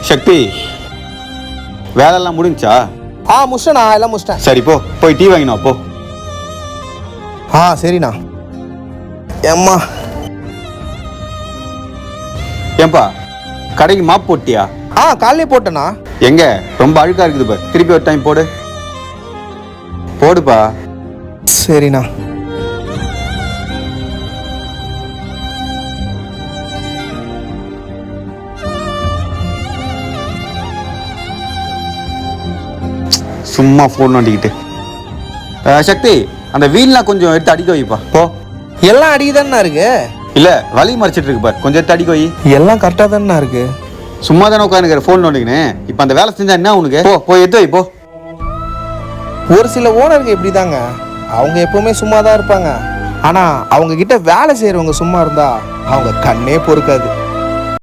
சக்தி, வேலையெல்லாம் முடிஞ்சா? முடிச்சிட்டேண்ணா, எல்லாம் முடிச்சிட்டேன். சரி போ, போய் டீ வாங்கினோம் போ. சரிண்ணா. ஏம்மா, ஏன்பா கடைக்கு மாப் போட்டியா? காலையிலே போட்டேண்ணா. எங்க ரொம்ப அழுக்கா இருக்குது பா, திருப்பி ஒரு டைம் போடு. போடுப்பா. சரிண்ணா. சும்மா ஃபோன் நோண்டிக்கிட்டு. சக்தி, அந்த வீல்லாம் கொஞ்சம் எடுத்து அடிக்க வைப்பா போ. எல்லாம் அடிக்குதாண்ணா இருக்கு. இல்ல வலி மறைச்சிட்டு இருக்கு பார், கொஞ்சம் எடுத்து அடிக்க வை. எல்லாம் கரெக்டாக தானே இருக்கு. சும்மா தானே உட்காந்துக்கிற ஃபோன் நோண்டிக்கினே. இப்போ அந்த வேலை செஞ்சா என்ன உனக்கு? போ போய் எடுத்து வை போ. ஒரு சில ஓனருக்கு எப்படி தாங்க, அவங்க எப்பவுமே சும்மா தான் இருப்பாங்க. ஆனால் அவங்க கிட்ட வேலை செய்கிறவங்க சும்மா இருந்தா அவங்க கண்ணே பொறுக்காது.